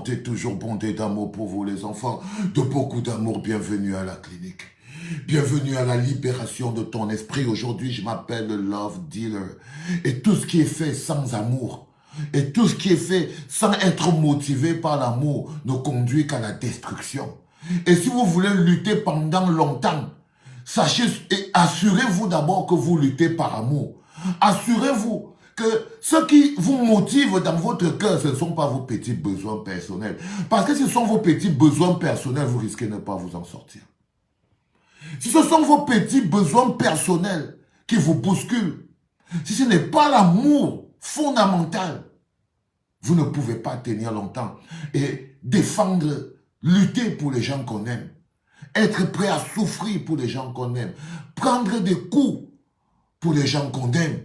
bonté, toujours bonté d'amour pour vous les enfants. De beaucoup d'amour, bienvenue à la clinique. Bienvenue à la libération de ton esprit. Aujourd'hui, je m'appelle le Love Dealer. Et tout ce qui est fait sans amour, et tout ce qui est fait sans être motivé par l'amour, ne conduit qu'à la destruction. Et si vous voulez lutter pendant longtemps, sachez et assurez-vous d'abord que vous luttez par amour. Assurez-vous que ce qui vous motive dans votre cœur, ce ne sont pas vos petits besoins personnels. Parce que si ce sont vos petits besoins personnels, vous risquez de ne pas vous en sortir. Si ce sont vos petits besoins personnels qui vous bousculent, si ce n'est pas l'amour fondamental, vous ne pouvez pas tenir longtemps et défendre, lutter pour les gens qu'on aime, être prêt à souffrir pour les gens qu'on aime, prendre des coups pour les gens qu'on aime.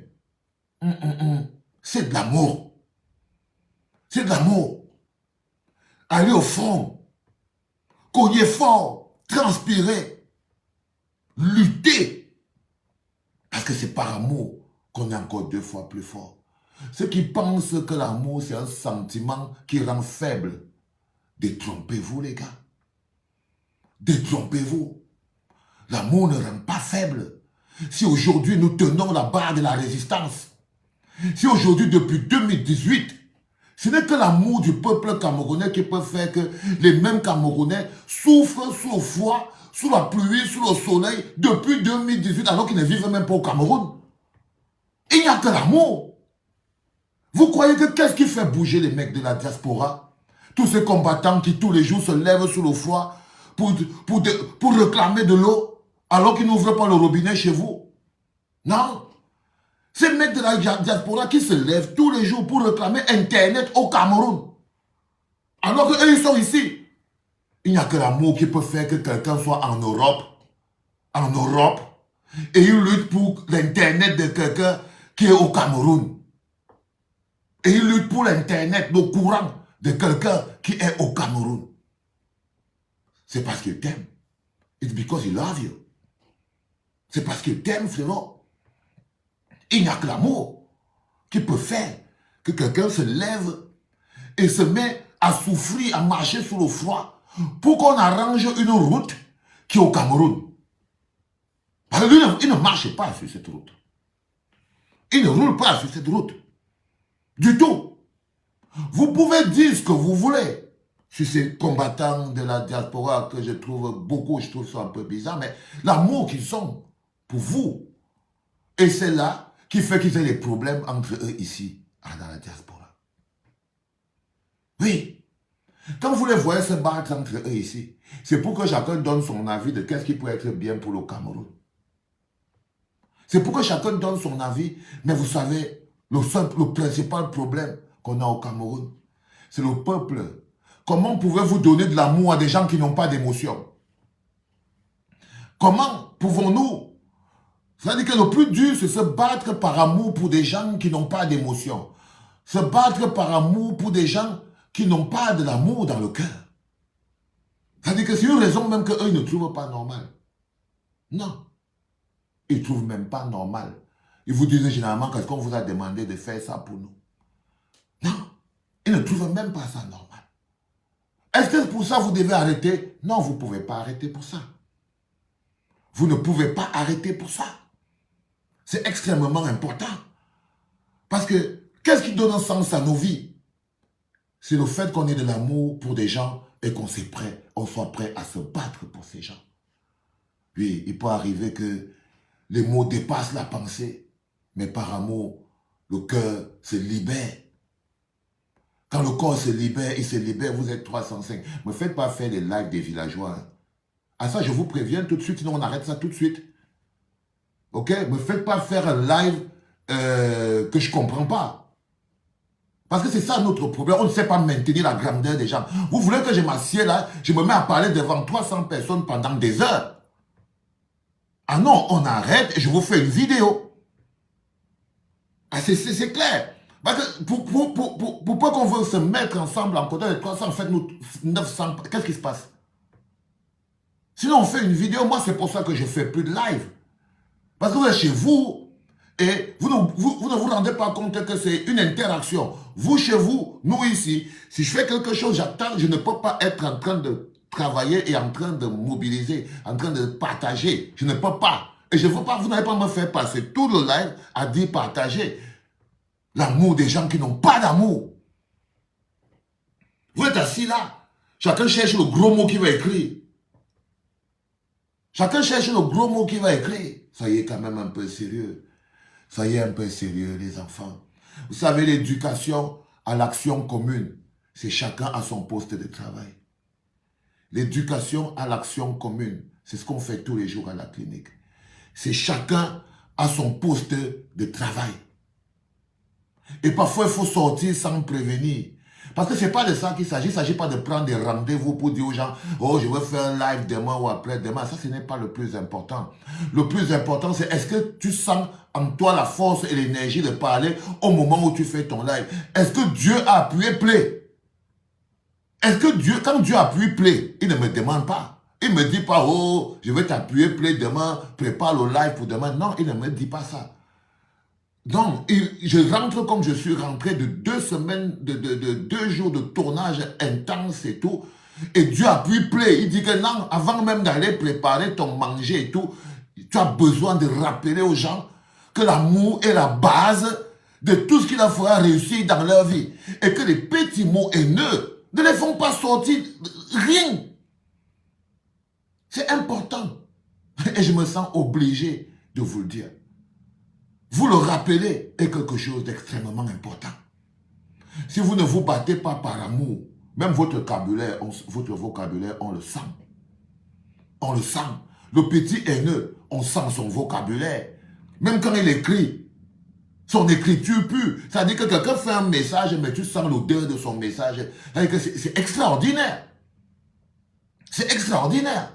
C'est de l'amour. C'est de l'amour. Aller au front, cogner fort, transpirer, lutter. Parce que c'est par amour qu'on est encore 2 fois plus fort. Ceux qui pensent que l'amour c'est un sentiment qui rend faible, détrompez-vous les gars. Détrompez-vous. L'amour ne rend pas faible. Si aujourd'hui nous tenons la barre de la résistance, si aujourd'hui depuis 2018, ce n'est que l'amour du peuple camerounais qui peut faire que les mêmes Camerounais souffrent sous le froid, sous la pluie, sous le soleil, depuis 2018, alors qu'ils ne vivent même pas au Cameroun. Il n'y a que l'amour. Vous croyez que qu'est-ce qui fait bouger les mecs de la diaspora? Tous ces combattants qui tous les jours se lèvent sous le froid pour réclamer de l'eau, alors qu'ils n'ouvrent pas le robinet chez vous. Non. Ces mecs de la diaspora qui se lèvent tous les jours pour réclamer Internet au Cameroun. Alors qu'eux, ils sont ici. Il n'y a que l'amour qui peut faire que quelqu'un soit en Europe, et il lutte pour l'Internet de quelqu'un qui est au Cameroun. Et il lutte pour l'Internet, le courant de quelqu'un qui est au Cameroun. C'est parce qu'il t'aime. It's because he loves you. C'est parce qu'il t'aime, frérot. Il n'y a que l'amour qui peut faire que quelqu'un se lève et se met à souffrir, à marcher sous le froid pour qu'on arrange une route qui est au Cameroun. Parce que lui, il ne marche pas sur cette route. Il ne roule pas sur cette route. Du tout. Vous pouvez dire ce que vous voulez sur ces combattants de la diaspora que je trouve ça un peu bizarre, mais l'amour qu'ils ont pour vous, et c'est là qui fait qu'ils aient des problèmes entre eux ici, dans la diaspora. Oui. Quand vous les voyez se battre entre eux ici, c'est pour que chacun donne son avis de qu'est-ce qui peut être bien pour le Cameroun. C'est pour que chacun donne son avis, mais vous savez, le principal problème qu'on a au Cameroun, c'est le peuple. Comment pouvez-vous donner de l'amour à des gens qui n'ont pas d'émotion? Comment pouvons-nous? C'est-à-dire que le plus dur, c'est se battre par amour pour des gens qui n'ont pas d'émotion. Se battre par amour pour des gens qui n'ont pas de l'amour dans le cœur. C'est-à-dire que c'est une raison même qu'eux ne trouvent pas normal. Non. Ils ne trouvent même pas normal. Ils vous disent généralement qu'est-ce qu'on vous a demandé de faire ça pour nous. Non. Ils ne trouvent même pas ça normal. Est-ce que pour ça vous devez arrêter? Non, vous ne pouvez pas arrêter pour ça. Vous ne pouvez pas arrêter pour ça. C'est extrêmement important. Parce que, qu'est-ce qui donne un sens à nos vies? C'est le fait qu'on ait de l'amour pour des gens et qu'on soit prêt à se battre pour ces gens. Oui, il peut arriver que les mots dépassent la pensée, mais par amour, le cœur se libère. Quand le corps se libère, il se libère, vous êtes 305. Ne me faites pas faire les lives des villageois. Hein. À ça, je vous préviens tout de suite, sinon on arrête ça tout de suite. Ok? Ne me faites pas faire un live que je ne comprends pas. Parce que c'est ça notre problème. On ne sait pas maintenir la grandeur des gens. Vous voulez que je m'assieds là, je me mets à parler devant 300 personnes pendant des heures. Ah non, on arrête et je vous fais une vidéo. Ah, c'est clair. Parce que pour pas qu'on veut se mettre ensemble en côté de 300, faites-nous 900. Qu'est-ce qui se passe? Sinon, on fait une vidéo. Moi, c'est pour ça que je ne fais plus de live. Parce que vous êtes chez vous, Et vous ne vous rendez pas compte que c'est une interaction. Vous chez vous, nous ici, si je fais quelque chose, j'attends, je ne peux pas être en train de travailler et en train de mobiliser, en train de partager. Je ne peux pas. Et je ne veux pas, vous n'allez pas me faire passer tout le live à dire partager. L'amour des gens qui n'ont pas d'amour. Vous êtes assis là. Chacun cherche le gros mot qu'il va écrire. Chacun cherche le gros mot qu'il va écrire. Soyez quand même un peu sérieux. Soyez un peu sérieux, les enfants. Vous savez, l'éducation à l'action commune, c'est chacun à son poste de travail. L'éducation à l'action commune, c'est ce qu'on fait tous les jours à la clinique. C'est chacun à son poste de travail. Et parfois, il faut sortir sans prévenir. Parce que ce n'est pas de ça qu'il s'agit. Il ne s'agit pas de prendre des rendez-vous pour dire aux gens, oh, je vais faire un live demain ou après-demain. Ça, ce n'est pas le plus important. Le plus important, c'est est-ce que tu sens en toi la force et l'énergie de parler au moment où tu fais ton live? Est-ce que Dieu a appuyé play? Est-ce que Dieu, quand Dieu appuie play, il ne me demande pas. Il ne me dit pas, oh, je vais t'appuyer play demain, prépare le live pour demain. Non, il ne me dit pas ça. Donc, je rentre comme je suis rentré de 2 semaines, de 2 jours de tournage intense et tout. Et Dieu appuie play. Il dit que non, avant même d'aller préparer ton manger et tout, tu as besoin de rappeler aux gens que l'amour est la base de tout ce qui leur fera réussir dans leur vie. Et que les petits mots haineux ne les font pas sortir rien. C'est important. Et je me sens obligé de vous le dire. Vous le rappelez est quelque chose d'extrêmement important. Si vous ne vous battez pas par amour, même votre vocabulaire, on le sent. On le sent. Le petit haineux, on sent son vocabulaire. Même quand il écrit, son écriture pure. Ça dit que quelqu'un fait un message, mais tu sens l'odeur de son message. C'est extraordinaire. C'est extraordinaire.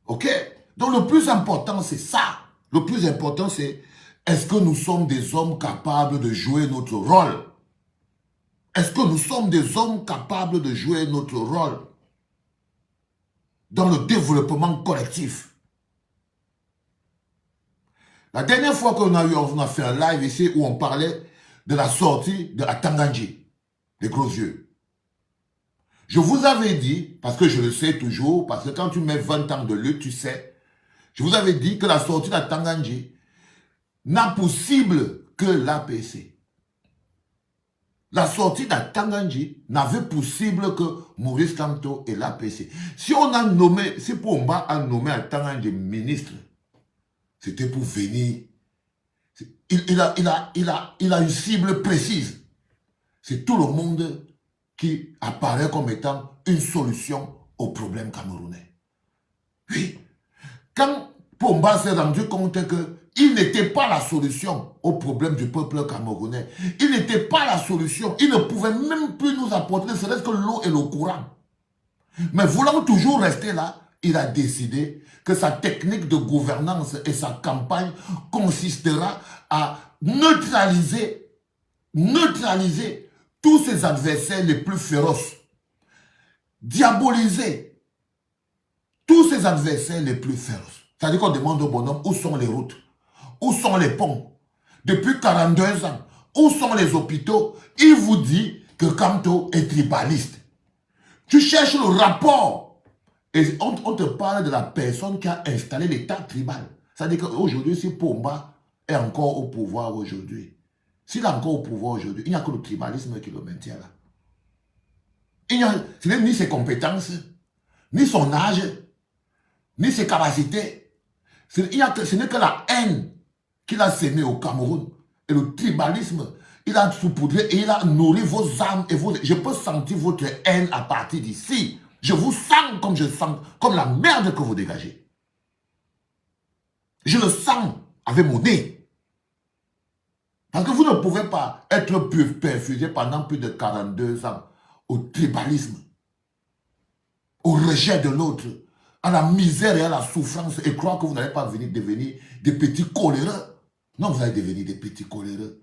Ok? Donc le plus important, c'est ça. Le plus important, c'est est-ce que nous sommes des hommes capables de jouer notre rôle? Est-ce que nous sommes des hommes capables de jouer notre rôle dans le développement collectif? La dernière fois qu'on a fait un live ici où on parlait de la sortie de Atanganji, les gros yeux. Je vous avais dit, parce que je le sais toujours, parce que quand tu mets 20 ans de lutte, tu sais, je vous avais dit que la sortie d'Atanganji n'a possible que l'APC. La sortie d'Atanganji n'avait possible que Maurice Kamto et l'APC. Si on a nommé, si Pomba a nommé Atanganji ministre, c'était pour venir. Il a une cible précise. C'est tout le monde qui apparaît comme étant une solution au problème camerounais. Oui. Quand Pomba s'est rendu compte qu'il n'était pas la solution au problème du peuple camerounais, il n'était pas la solution, il ne pouvait même plus nous apporter ne serait-ce que l'eau et le courant. Mais voulant toujours rester là, il a décidé que sa technique de gouvernance et sa campagne consistera à neutraliser tous ses adversaires les plus féroces, diaboliser tous ses adversaires les plus féroces. C'est-à-dire qu'on demande au bonhomme où sont les routes, où sont les ponts. Depuis 42 ans, où sont les hôpitaux? Il vous dit que Kamto est tribaliste. Tu cherches le rapport. Et on te parle de la personne qui a installé l'état tribal. C'est-à-dire qu'aujourd'hui, si Pomba est encore au pouvoir aujourd'hui, s'il est encore au pouvoir aujourd'hui, il n'y a que le tribalisme qui le maintient là. Ce n'est ni ses compétences, ni son âge, ni ses capacités. Ce n'est que la haine qu'il a sémée au Cameroun. Et le tribalisme, il a saupoudré et il a nourri vos âmes et vos... Je peux sentir votre haine à partir d'ici. Je vous sens comme je sens, comme la merde que vous dégagez. Je le sens avec mon nez. Parce que vous ne pouvez pas être perfusé pendant plus de 42 ans au tribalisme, au rejet de l'autre, à la misère et à la souffrance et croire que vous n'allez pas devenir des petits coléreux. Non, vous allez devenir des petits coléreux.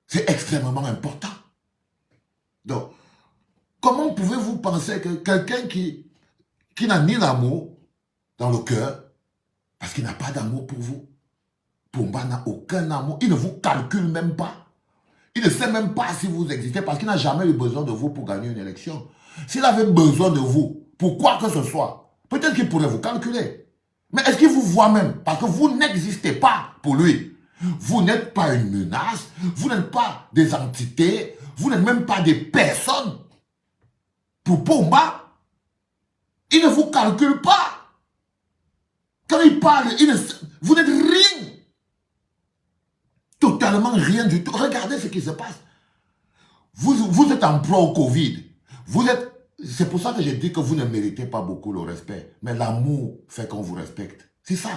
C'est extrêmement important. Donc, comment pouvez-vous penser que quelqu'un qui n'a ni l'amour dans le cœur, parce qu'il n'a pas d'amour pour vous, Pomba n'a aucun amour. Il ne vous calcule même pas. Il ne sait même pas si vous existez parce qu'il n'a jamais eu besoin de vous pour gagner une élection. S'il avait besoin de vous, pour quoi que ce soit, peut-être qu'il pourrait vous calculer. Mais est-ce qu'il vous voit même? Parce que vous n'existez pas pour lui. Vous n'êtes pas une menace, vous n'êtes pas des entités, vous n'êtes même pas des personnes. Pour Pomba, il ne vous calcule pas. Quand il parle, vous n'êtes rien. Totalement rien du tout. Regardez ce qui se passe. Vous êtes en proie au Covid. C'est pour ça que j'ai dit que vous ne méritez pas beaucoup le respect. Mais l'amour fait qu'on vous respecte. C'est ça.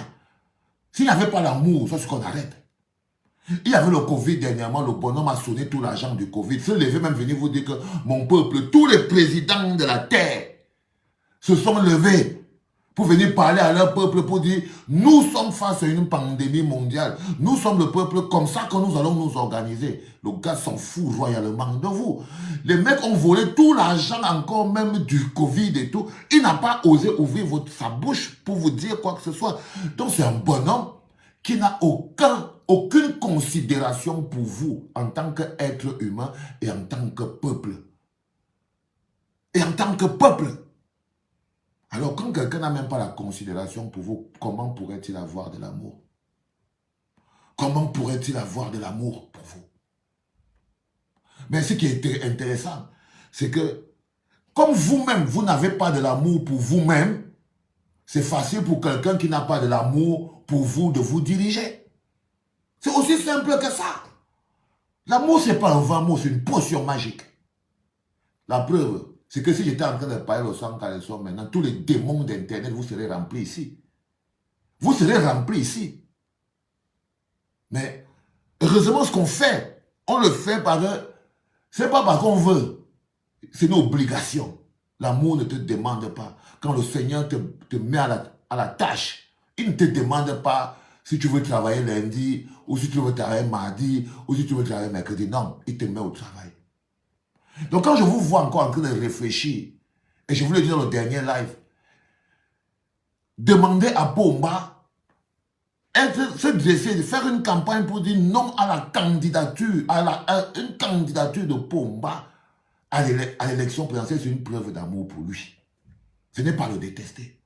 S'il n'y avait pas l'amour, c'est ce qu'on arrête. Il y avait le Covid dernièrement, le bonhomme a sonné tout l'argent du Covid. Se lever même venir vous dire que mon peuple, tous les présidents de la terre se sont levés pour venir parler à leur peuple pour dire nous sommes face à une pandémie mondiale. Nous sommes le peuple, comme ça que nous allons nous organiser. Le gars s'en fout royalement de vous. Les mecs ont volé tout l'argent encore même du Covid et tout. Il n'a pas osé ouvrir sa bouche pour vous dire quoi que ce soit. Donc c'est un bonhomme qui n'a aucune considération pour vous en tant qu'être humain et en tant que peuple. Et en tant que peuple. Alors, quand quelqu'un n'a même pas la considération pour vous, comment pourrait-il avoir de l'amour? Comment pourrait-il avoir de l'amour pour vous? Mais ce qui est intéressant, c'est que, comme vous-même, vous n'avez pas de l'amour pour vous-même, c'est facile pour quelqu'un qui n'a pas de l'amour pour vous de vous diriger. C'est aussi simple que ça. L'amour, ce n'est pas un vain mot, c'est une potion magique. La preuve, c'est que si j'étais en train de parler au sang caleçon maintenant, tous les démons d'Internet, vous serez remplis ici. Vous serez remplis ici. Mais heureusement, ce qu'on fait, on le fait parce que ce n'est pas parce qu'on veut. C'est une obligation. L'amour ne te demande pas. Quand le Seigneur te met à la tâche, il ne te demande pas si tu veux travailler lundi, ou si tu veux travailler mardi, ou si tu veux travailler mercredi. Non, il te met au travail. Donc quand je vous vois encore en train de réfléchir, et je vous l'ai dit dans le dernier live, demandez à Pomba, se dresser, de faire une campagne pour dire non à la candidature, une candidature de Pomba à l'élection présidentielle, c'est une preuve d'amour pour lui. Ce n'est pas le détester.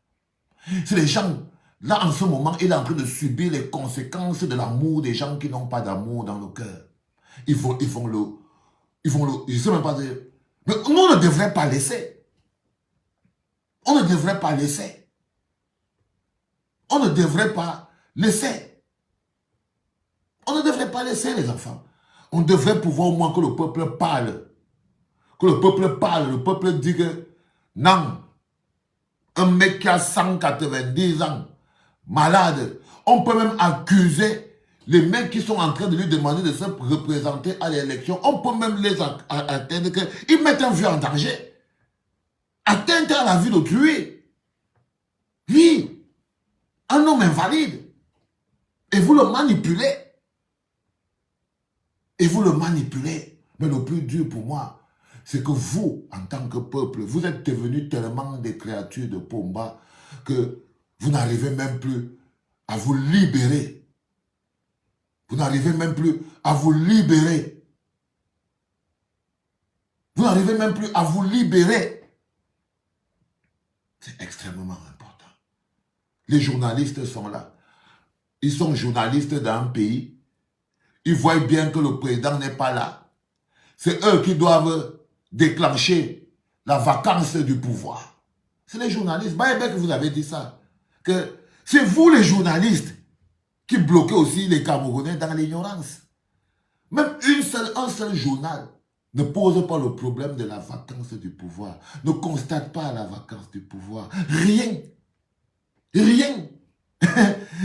C'est les gens, là en ce moment, il est en train de subir les conséquences de l'amour des gens qui n'ont pas d'amour dans le cœur. Ils vont je ne sais même pas dire. Mais on ne devrait pas laisser. On ne devrait pas laisser. On ne devrait pas laisser. On ne devrait pas laisser les enfants. On devrait pouvoir au moins que le peuple parle. Que le peuple parle. Le peuple dit que non. Un mec qui a 190 ans, malade. On peut même accuser les mecs qui sont en train de lui demander de se représenter à l'élection. On peut même les atteindre qu'ils mettent un vieux en danger. Atteinte à la vie d'autrui. Oui. Un homme invalide. Et vous le manipulez. Et vous le manipulez. Mais le plus dur pour moi, c'est que vous, en tant que peuple, vous êtes devenus tellement des créatures de Pomba que vous n'arrivez même plus à vous libérer. Vous n'arrivez même plus à vous libérer. Vous n'arrivez même plus à vous libérer. C'est extrêmement important. Les journalistes sont là. Ils sont journalistes d'un pays. Ils voient bien que le président n'est pas là. C'est eux qui doivent déclencher la vacance du pouvoir. C'est les journalistes. Que vous avez dit ça. Que c'est vous les journalistes qui bloquez aussi les Camerounais dans l'ignorance. Même un seul journal ne pose pas le problème de la vacance du pouvoir. Ne constate pas la vacance du pouvoir. Rien. Rien.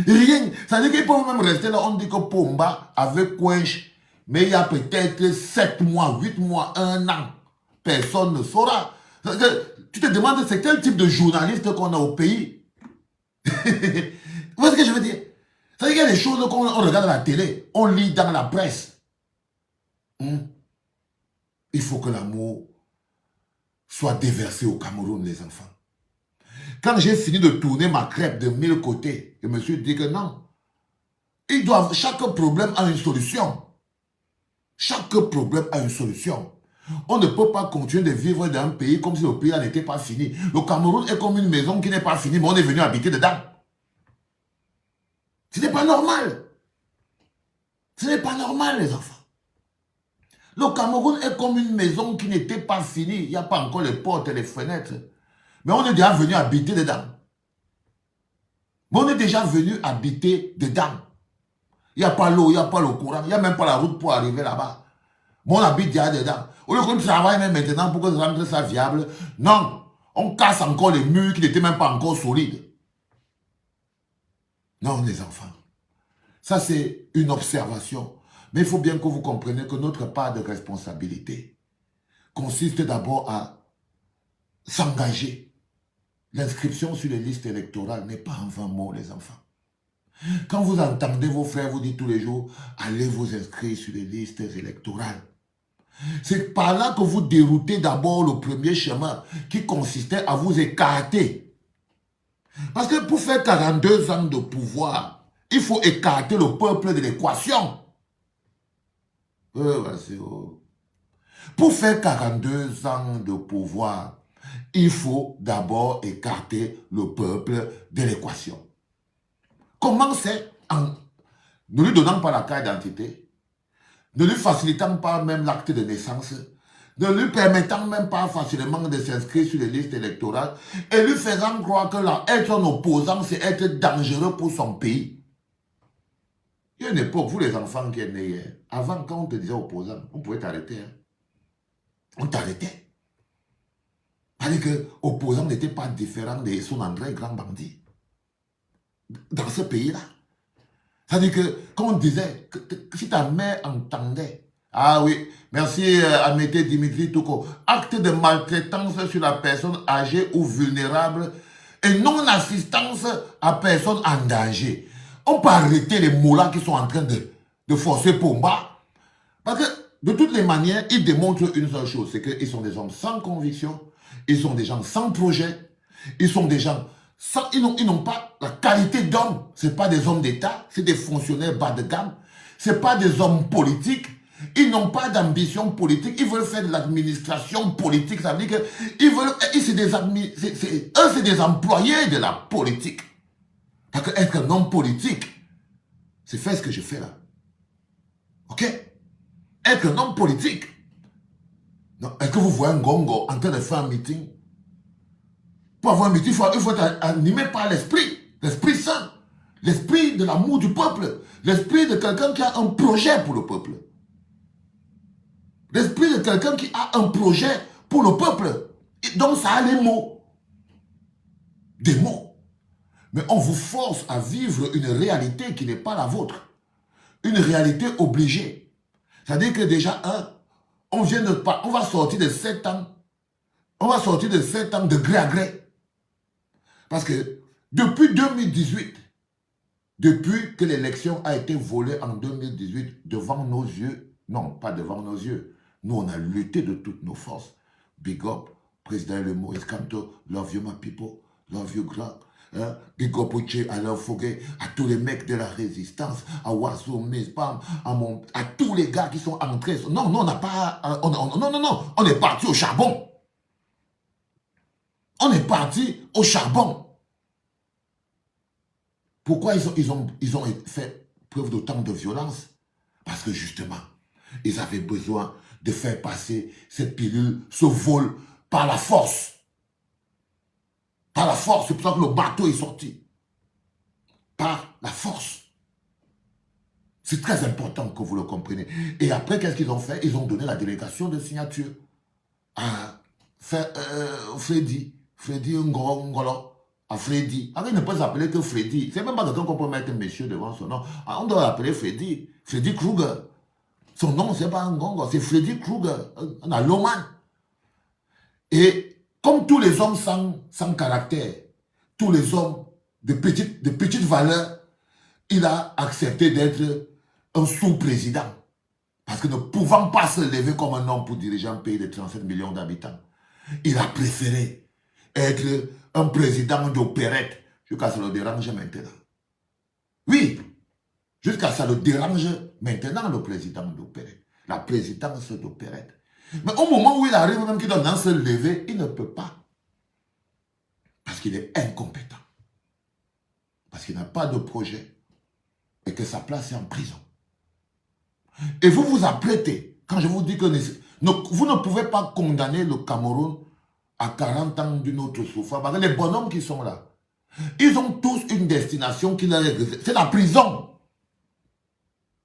Rien. Ça veut dire qu'ils peuvent même rester là. On dit que Pomba avait Quench, mais il y a peut-être 7 mois, 8 mois, 1 an. Personne ne saura. Tu te demandes c'est quel type de journaliste qu'on a au pays. Vous voyez ce que je veux dire? C'est-à-dire qu'il y a des choses qu'on regarde à la télé, on lit dans la presse. Il faut que l'amour soit déversé au Cameroun, les enfants. Quand j'ai fini de tourner ma crêpe de 1000 côtés, je me suis dit que non. Chaque problème a une solution. Chaque problème a une solution. On ne peut pas continuer de vivre dans un pays comme si le pays n'était pas fini. Le Cameroun est comme une maison qui n'est pas finie, mais on est venu habiter dedans. Ce n'est pas normal. Ce n'est pas normal, les enfants. Le Cameroun est comme une maison qui n'était pas finie. Il n'y a pas encore les portes et les fenêtres. Mais on est déjà venu habiter dedans. Mais on est déjà venu habiter dedans. Il n'y a pas l'eau, il n'y a pas le courant, il n'y a même pas la route pour arriver là-bas. Mais on habite déjà dedans. Au lieu qu'on travaille même maintenant pour que ça rende ça viable, non, on casse encore les murs qui n'étaient même pas encore solides. Non, les enfants. Ça, c'est une observation. Mais il faut bien que vous compreniez que notre part de responsabilité consiste d'abord à s'engager. L'inscription sur les listes électorales n'est pas un vain mot, les enfants. Quand vous entendez vos frères vous dire tous les jours, allez vous inscrire sur les listes électorales. C'est par là que vous déroutez d'abord le premier chemin qui consistait à vous écarter. Parce que pour faire 42 ans de pouvoir, il faut écarter le peuple de l'équation. Pour faire 42 ans de pouvoir, il faut d'abord écarter le peuple de l'équation. Comment c'est en ne lui donnant pas la carte d'identité, ne lui facilitant pas même l'acte de naissance, ne lui permettant même pas facilement de s'inscrire sur les listes électorales et lui faisant croire que là, être un opposant, c'est être dangereux pour son pays. Il y a une époque, vous les enfants qui êtes nés hier, avant quand on te disait opposant, on pouvait t'arrêter. Hein? On t'arrêtait. C'est-à-dire que opposant n'était pas différent de son André grand bandit. Dans ce pays-là. C'est-à-dire que, quand on disait, que si ta mère entendait, ah oui, merci Amété Dimitri Touko, acte de maltraitance sur la personne âgée ou vulnérable et non-assistance à personne en danger. On peut arrêter les mots-là qui sont en train de forcer Pomba. Parce que, de toutes les manières, ils démontrent une seule chose, c'est qu'ils sont des hommes sans conviction, ils sont des gens sans projet, ils sont des gens... Ils n'ont pas la qualité d'homme. Ce n'est pas des hommes d'État, c'est des fonctionnaires bas de gamme. Ce n'est pas des hommes politiques. Ils n'ont pas d'ambition politique. Ils veulent faire de l'administration politique. Ça veut dire qu'ils veulent... Eux, c'est des employés de la politique. Parce qu'être un homme politique, c'est faire ce que je fais là. Ok? Être un homme politique. Est-ce que vous voyez un gongo en train de faire un meeting? Pour avoir un meeting, il faut être animé par l'esprit, l'esprit saint, l'esprit de l'amour du peuple, l'esprit de quelqu'un qui a un projet pour le peuple. L'esprit de quelqu'un qui a un projet pour le peuple. Et donc ça a les mots. Des mots. Mais on vous force à vivre une réalité qui n'est pas la vôtre. Une réalité obligée. C'est-à-dire que déjà, on va sortir de 7 ans. On va sortir de 7 ans de gré à gré. Parce que depuis 2018, depuis que l'élection a été volée en 2018 devant nos yeux, non, pas devant nos yeux, nous on a lutté de toutes nos forces. Big up, président Le Moïse Kanto, love you my people, love you grand. Hein? Big up Alain Foguet, à tous les mecs de la résistance, à Wasso, Mispam, à tous les gars qui sont entrés. Non, non, on n'a pas... non, on est parti au charbon. On est parti au charbon. Pourquoi ils ont fait preuve d'autant de violence? Parce que justement, ils avaient besoin de faire passer cette pilule, ce vol, par la force. Par la force, c'est pour ça que le bateau est sorti. Par la force. C'est très important que vous le compreniez. Et après, qu'est-ce qu'ils ont fait? Ils ont donné la délégation de signature à Freddy Ngolo, à Freddy. Alors, il ne peut s'appeler que Freddy. C'est même pas quelqu'un qu'on peut mettre monsieur devant son nom. Alors, on doit l'appeler Freddy. Freddy Kruger. Son nom, c'est pas Ngongo, c'est Freddy Kruger, un alloman. Et comme tous les hommes sans caractère, tous les hommes de petite valeur, il a accepté d'être un sous-président. Parce que ne pouvant pas se lever comme un homme pour diriger un pays de 37 millions d'habitants, il a préféré être un président d'opérette. Jusqu'à ce le dérange maintenant. Oui, Jusqu'à ça le dérange maintenant le président d'Opérette, la présidence d'Opérette. Mais au moment où il arrive, même qu'il doit se lever, il ne peut pas. Parce qu'il est incompétent. Parce qu'il n'a pas de projet. Et que sa place est en prison. Et vous vous apprêtez, quand je vous dis que vous ne pouvez pas condamner le Cameroun à 40 ans d'une autre souffrance. Parce que les bonhommes qui sont là, ils ont tous une destination qui leur est réservée. C'est la prison.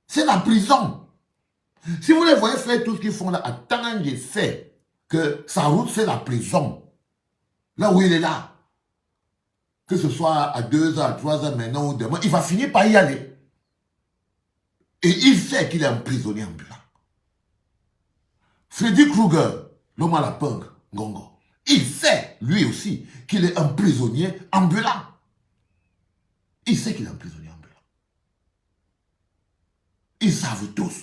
C'est la prison. Si vous les voyez faire tout ce qu'ils font là, attendez, c'est que sa route, c'est la prison. Là où il est là. Que ce soit à 2 heures, à 3 heures maintenant ou demain, il va finir par y aller. Et il sait qu'il est un prisonnier ambulant. Freddy Krueger, l'homme à la punk, Ngongo, il sait, lui aussi, qu'il est un prisonnier ambulant. Il sait qu'il est un prisonnier ambulant. Ils savent tous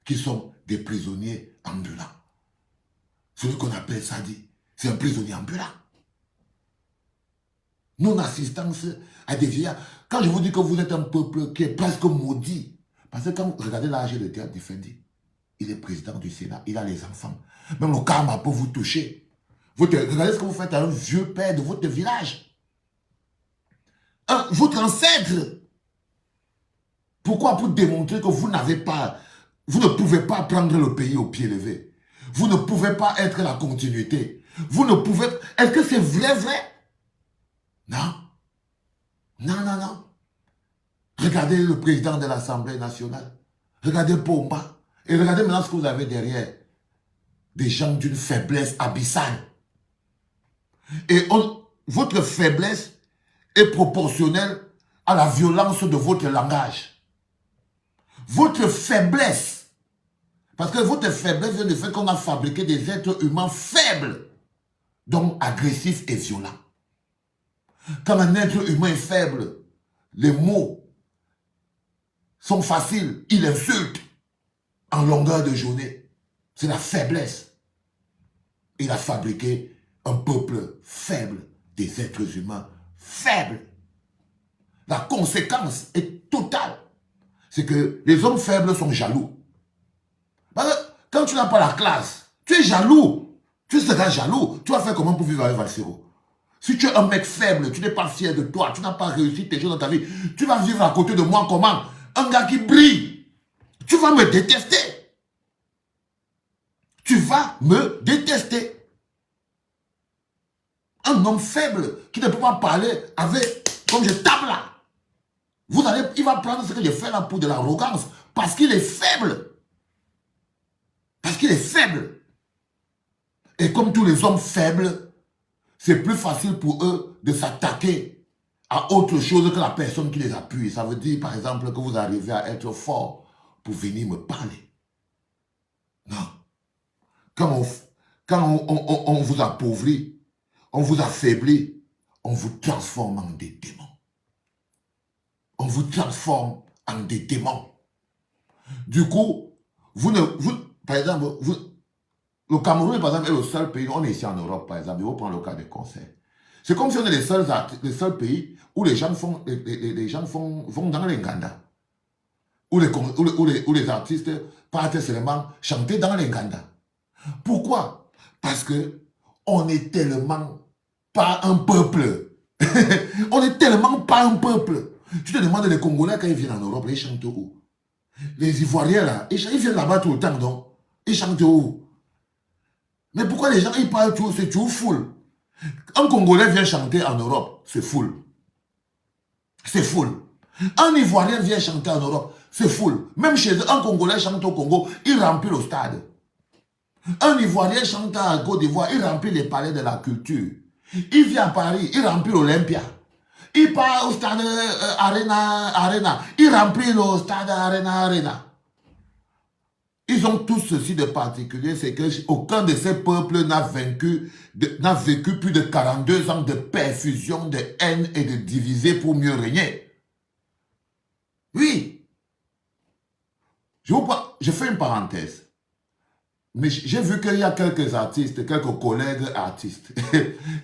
qu'ils sont des prisonniers ambulants. Celui qu'on appelle Sadi, c'est un prisonnier ambulant. Non-assistance à des vieillards. Quand je vous dis que vous êtes un peuple qui est presque maudit, parce que quand vous regardez l'âge de Théâtre Defendi, il est président du Sénat, il a les enfants. Même le karma peut vous toucher. Regardez ce que vous faites à un vieux père de votre village. Votre ancêtre. Pourquoi? Pour démontrer que vous n'avez pas, vous ne pouvez pas prendre le pays au pied levé. Vous ne pouvez pas être la continuité. Vous ne pouvez... Est-ce que c'est vrai? Non. Non. Regardez le président de l'Assemblée nationale. Regardez Pomba. Et regardez maintenant ce que vous avez derrière. Des gens d'une faiblesse abyssale. Et votre faiblesse est proportionnelle à la violence de votre langage. Votre faiblesse. Parce que votre faiblesse vient du fait qu'on a fabriqué des êtres humains faibles. Donc agressifs et violents. Quand un être humain est faible, les mots sont faciles, il insulte en longueur de journée. C'est la faiblesse. Il a fabriqué un peuple faible, des êtres humains faibles. La conséquence est totale. C'est que les hommes faibles sont jaloux. Parce que quand tu n'as pas la classe, tu es jaloux. Tu seras jaloux. Tu vas faire comment pour vivre avec Valsero? Si tu es un mec faible, tu n'es pas fier de toi, tu n'as pas réussi tes choses dans ta vie, tu vas vivre à côté de moi comment? Un gars qui brille. Tu vas me détester. Tu vas me détester. Un homme faible qui ne peut pas parler avec, comme je tape là. Il va prendre ce que je fais là pour de l'arrogance parce qu'il est faible. Parce qu'il est faible. Et comme tous les hommes faibles, c'est plus facile pour eux de s'attaquer à autre chose que la personne qui les appuie. Ça veut dire, par exemple, que vous arrivez à être fort pour venir me parler. Non. Quand on vous appauvrit, on vous affaiblit, on vous transforme en des démons. On vous transforme en des démons. Du coup, par exemple, le Cameroun, par exemple, est le seul pays, on est ici en Europe, par exemple, il faut prendre le cas des concerts. C'est comme si on est les seuls pays où les gens vont dans les Nganda. Où les artistes partent seulement chanter dans les Nganda. Pourquoi? Parce que on est tellement pas un peuple. On est tellement pas un peuple. Tu te demandes les Congolais quand ils viennent en Europe, ils chantent où? Les Ivoiriens là, ils viennent là-bas tout le temps, non? Ils chantent où? Mais pourquoi les gens ils parlent tout? C'est tout full. Un Congolais vient chanter en Europe, c'est full. C'est full. Un Ivoirien vient chanter en Europe, c'est full. Même chez eux, un Congolais chante au Congo, il remplit le stade. Un Ivoirien chante à Côte d'Ivoire, il remplit les palais de la culture. Il vient à Paris, il remplit l'Olympia. Il part au stade Arena. Il remplit le stade Arena. Ils ont tous ceci de particulier, c'est qu'aucun de ces peuples n'a vécu plus de 42 ans de perfusion, de haine et de diviser pour mieux régner. Oui. Je fais une parenthèse. Mais j'ai vu qu'il y a quelques artistes, quelques collègues artistes.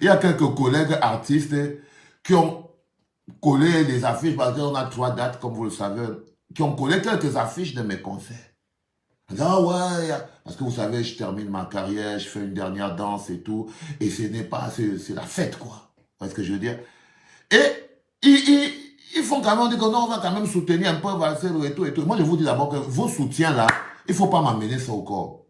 Il y a quelques collègues artistes qui ont collé les affiches parce qu'on a 3 dates, comme vous le savez. qui ont collé quelques affiches de mes concerts. Ah ouais, parce que vous savez, je termine ma carrière, je fais une dernière danse et tout, et ce n'est pas, c'est la fête, quoi. Vous voyez ce que je veux dire? Et ils font quand même dire que non, on va quand même soutenir un peu Valsero et tout et tout. Moi, je vous dis d'abord que vos soutiens là, il ne faut pas m'amener ça au corps.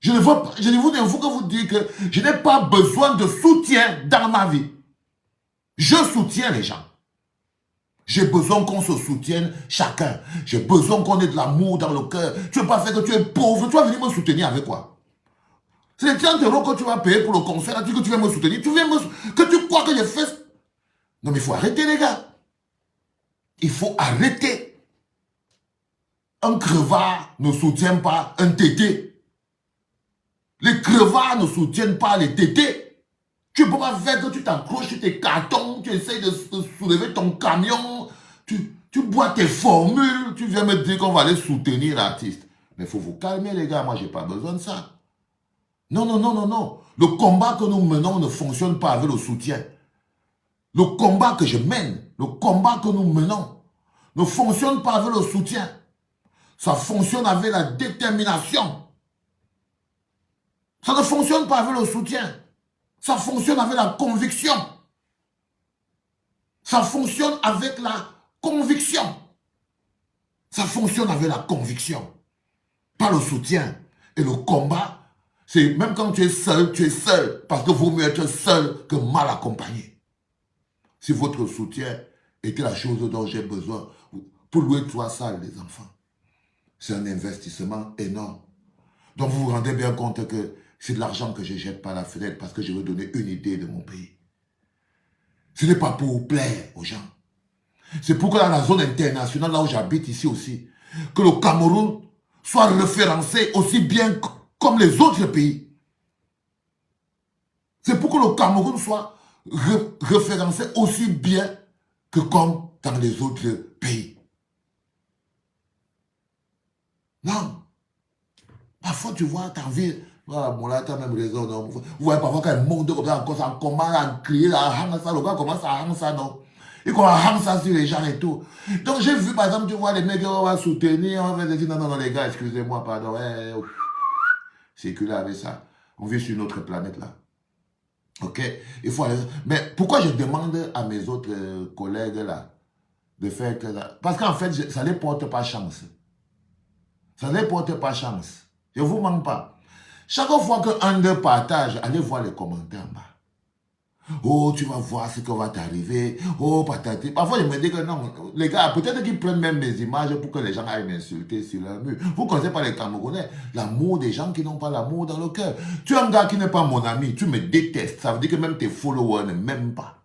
Je ne veux que vous dites que je n'ai pas besoin de soutien dans ma vie. Je soutiens les gens. J'ai besoin qu'on se soutienne chacun. J'ai besoin qu'on ait de l'amour dans le cœur. Tu ne veux pas faire que tu es pauvre. Tu vas venir me soutenir avec quoi? C'est les 30 € que tu vas payer pour le concert. Là, que tu viens me soutenir. Que tu crois que j'ai fait. Non, mais il faut arrêter, les gars. Il faut arrêter. Un crevard ne soutient pas un tété. Les crevards ne soutiennent pas les tétés. Tu ne peux pas faire que tu t'accroches sur tes cartons, tu essayes de soulever ton camion, tu bois tes formules, tu viens me dire qu'on va aller soutenir l'artiste. Mais il faut vous calmer, les gars, moi, je n'ai pas besoin de ça. Non, non, non, non, non. Le combat que nous menons ne fonctionne pas avec le soutien. Le combat que je mène, le combat que nous menons, ne fonctionne pas avec le soutien. Ça fonctionne avec la détermination. Ça ne fonctionne pas avec le soutien. Ça fonctionne avec la conviction. Ça fonctionne avec la conviction. Ça fonctionne avec la conviction. Pas le soutien. Et le combat, c'est même quand tu es seul. Parce que vaut mieux être seul que mal accompagné. Si votre soutien était la chose dont j'ai besoin, pour louer 3 salles, les enfants, c'est un investissement énorme. Donc vous vous rendez bien compte que c'est de l'argent que je jette par la fenêtre parce que je veux donner une idée de mon pays. Ce n'est pas pour plaire aux gens. C'est pour que dans la zone internationale, là où j'habite ici aussi, que le Cameroun soit référencé aussi bien comme les autres pays. C'est pour que le Cameroun soit référencé aussi bien que comme dans les autres pays. Non. Parfois, tu vois, tu as envie... Voilà, bon là, tu as même raison, non. Vous voyez parfois quand un monde comme ça, ça commence à crier, à hang ça, le gars commence à hang ça, non. Il commence à hang ça sur les gens et tout. Donc j'ai vu, par exemple, tu vois, les mecs, on va soutenir, on va dire, non, non, non, les gars, excusez-moi, pardon, circuler avec ça. On vit sur une autre planète, là. Ok? Il faut aller... Mais pourquoi je demande à mes autres collègues, là, de faire que... Parce qu'en fait, ça ne les porte pas chance. Ça ne les porte pas chance. Je ne vous mens pas. Chaque fois qu'un d'eux partage, allez voir les commentaires en bas. Oh, tu vas voir ce qui va t'arriver. Oh, patati. Parfois, je me dis que non, les gars, peut-être qu'ils prennent même mes images pour que les gens aillent m'insulter sur leur mur. Vous ne connaissez pas les Camerounais. L'amour des gens qui n'ont pas l'amour dans le cœur. Tu es un gars qui n'est pas mon ami, tu me détestes. Ça veut dire que même tes followers ne m'aiment pas.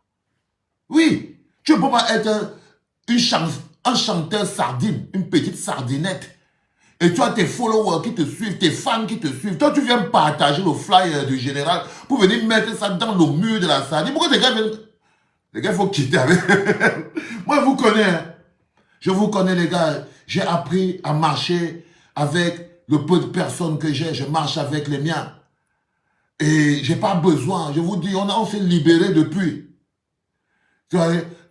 Oui, tu ne peux pas être un chanteur sardine, une petite sardinette. Et tu as tes followers qui te suivent, tes fans qui te suivent. Toi, tu viens partager le flyer du général pour venir mettre ça dans le mur de la salle. Pourquoi les gars viennent... Les gars, il faut quitter avec... Moi, je vous connais. Hein. Je vous connais, les gars. J'ai appris à marcher avec le peu de personnes que j'ai. Je marche avec les miens. Et je n'ai pas besoin. Je vous dis, on s'est libéré depuis.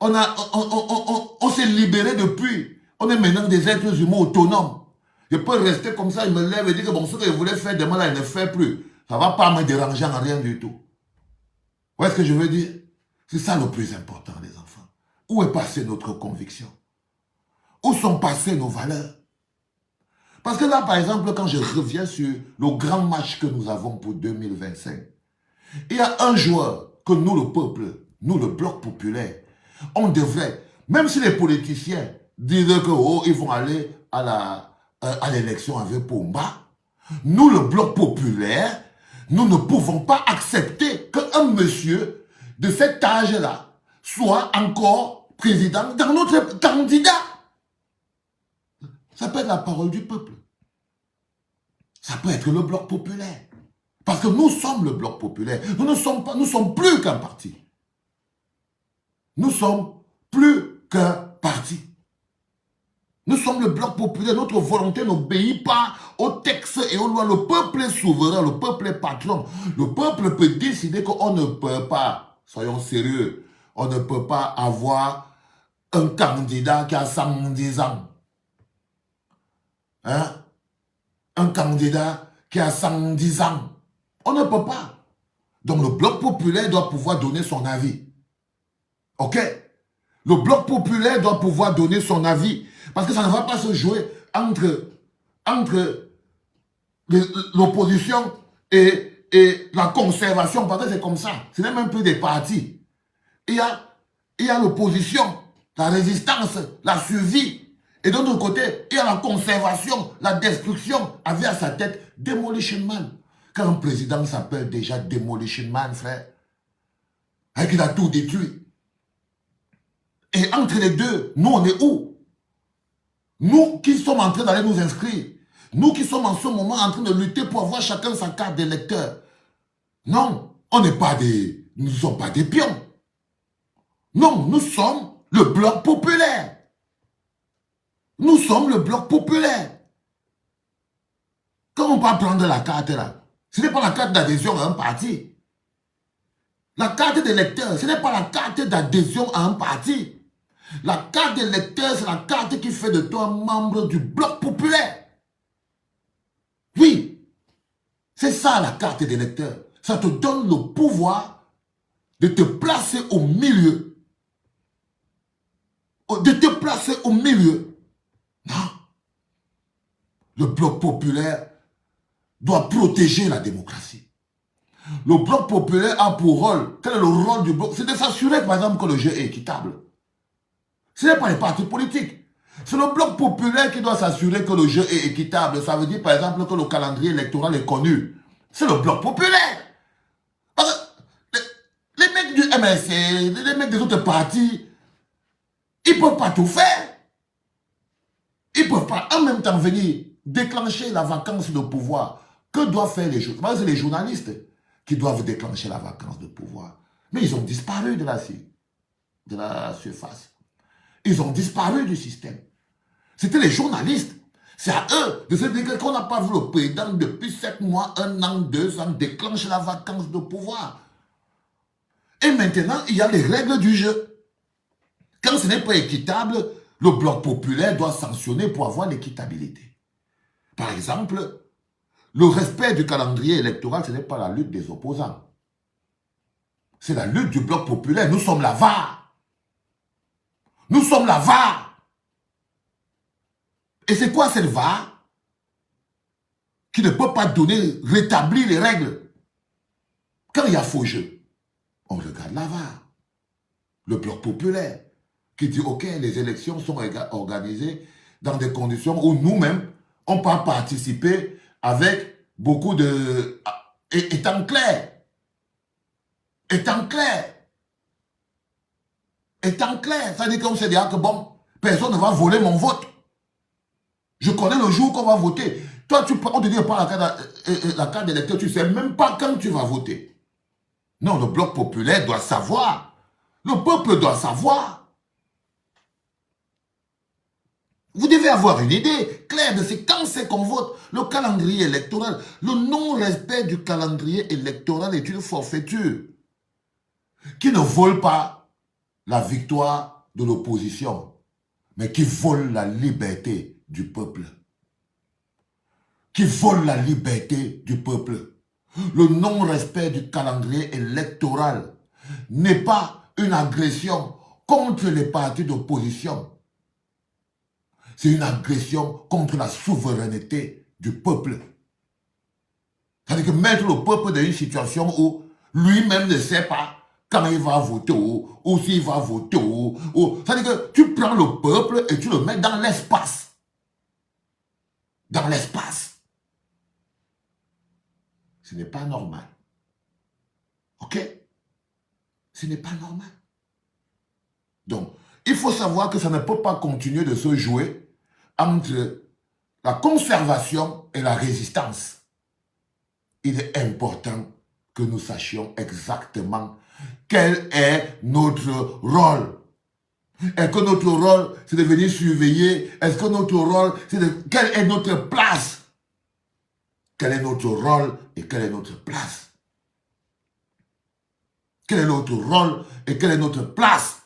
On s'est libéré depuis. On est maintenant des êtres humains autonomes. Je peux rester comme ça, il me lève et dire que bon, ce que je voulais faire demain, là, il ne fait plus. Ça ne va pas me déranger en rien du tout. Vous voyez ce que je veux dire? C'est ça le plus important, les enfants. Où est passée notre conviction? Où sont passées nos valeurs? Parce que là, par exemple, quand je reviens sur le grand match que nous avons pour 2025, il y a un joueur que nous, le peuple, nous, le bloc populaire, on devrait, même si les politiciens disent que oh, ils vont aller à l'élection avec Pomba, nous, le bloc populaire, nous ne pouvons pas accepter qu'un monsieur de cet âge-là soit encore président dans notre candidat. Ça peut être la parole du peuple. Ça peut être le bloc populaire. Parce que nous sommes le bloc populaire. Nous sommes plus qu'un parti. Nous sommes plus qu'un parti. Nous sommes le bloc populaire. Notre volonté n'obéit pas aux textes et aux lois. Le peuple est souverain, le peuple est patron. Le peuple peut décider qu'on ne peut pas, soyons sérieux, on ne peut pas avoir un candidat qui a 110 ans. hein, un candidat qui a 110 ans. On ne peut pas. Donc le bloc populaire doit pouvoir donner son avis. Ok? Le bloc populaire doit pouvoir donner son avis. Parce que ça ne va pas se jouer entre l'opposition et la conservation. Parce que c'est comme ça. Ce n'est même plus des partis. Il y a l'opposition, la résistance, la survie. Et d'un autre côté, il y a la conservation, la destruction, avec à sa tête Demolition Man. Quand un président s'appelle déjà Demolition Man, frère, et qu'il a tout détruit. Et entre les deux, nous on est où? Nous qui sommes en train d'aller nous inscrire, nous qui sommes en ce moment en train de lutter pour avoir chacun sa carte d'électeur. Non, on n'est pas des... Nous ne sommes pas des pions. Non, nous sommes le bloc populaire. Nous sommes le bloc populaire. Quand on va prendre la carte là, ce n'est pas la carte d'adhésion à un parti. La carte d'électeur, ce n'est pas la carte d'adhésion à un parti. La carte d'électeur, c'est la carte qui fait de toi un membre du bloc populaire. Oui, c'est ça la carte d'électeur. Ça te donne le pouvoir de te placer au milieu. De te placer au milieu. Non. Le bloc populaire doit protéger la démocratie. Le bloc populaire a pour rôle, quel est le rôle du bloc? C'est de s'assurer par exemple que le jeu est équitable. Ce n'est pas les partis politiques. C'est le bloc populaire qui doit s'assurer que le jeu est équitable. Ça veut dire par exemple que le calendrier électoral est connu. C'est le bloc populaire. Parce que les mecs du MSC, les mecs des autres partis, ils ne peuvent pas tout faire. Ils ne peuvent pas en même temps venir déclencher la vacance de pouvoir. Que doivent faire les journalistes? C'est les journalistes qui doivent déclencher la vacance de pouvoir. Mais ils ont disparu de la surface. Ils ont disparu du système. C'était les journalistes. C'est à eux de se dire qu'on n'a pas vu le président depuis 7 mois, 1 an, 2 ans déclencher la vacance de pouvoir. Et maintenant, il y a les règles du jeu. Quand ce n'est pas équitable, le bloc populaire doit sanctionner pour avoir l'équitabilité. Par exemple, le respect du calendrier électoral, ce n'est pas la lutte des opposants. C'est la lutte du bloc populaire. Nous sommes la VAR. Nous sommes la VAR. Et c'est quoi cette VAR qui ne peut pas rétablir les règles? Quand il y a faux jeu, on regarde la VAR. Le bloc populaire qui dit, ok, les élections sont organisées dans des conditions où nous-mêmes, on peut participer avec beaucoup de... étant clair. Étant clair. Étant clair. Ça veut dire qu'on sait déjà que bon, personne ne va voler mon vote. Je connais le jour qu'on va voter. Toi, on te dit pas la carte d'électeur, tu ne sais même pas quand tu vas voter. Non, le bloc populaire doit savoir. Le peuple doit savoir. Vous devez avoir une idée claire de quand c'est qu'on vote. Le calendrier électoral, le non-respect du calendrier électoral est une forfaiture qui ne vole pas la victoire de l'opposition, mais qui vole la liberté du peuple. Qui vole la liberté du peuple. Le non-respect du calendrier électoral n'est pas une agression contre les partis d'opposition. C'est une agression contre la souveraineté du peuple. C'est-à-dire que mettre le peuple dans une situation où lui-même ne sait pas quand il va voter ou s'il va voter c'est-à-dire que tu prends le peuple et tu le mets dans l'espace. Dans l'espace. Ce n'est pas normal. Ok? Ce n'est pas normal. Donc, il faut savoir que ça ne peut pas continuer de se jouer entre la conservation et la résistance. Il est important que nous sachions exactement quel est notre rôle. Est-ce que notre rôle, c'est de venir surveiller? Est-ce que notre rôle, c'est de... Quelle est notre place? Quel est notre rôle et quelle est notre place? Quel est notre rôle et quelle est notre place?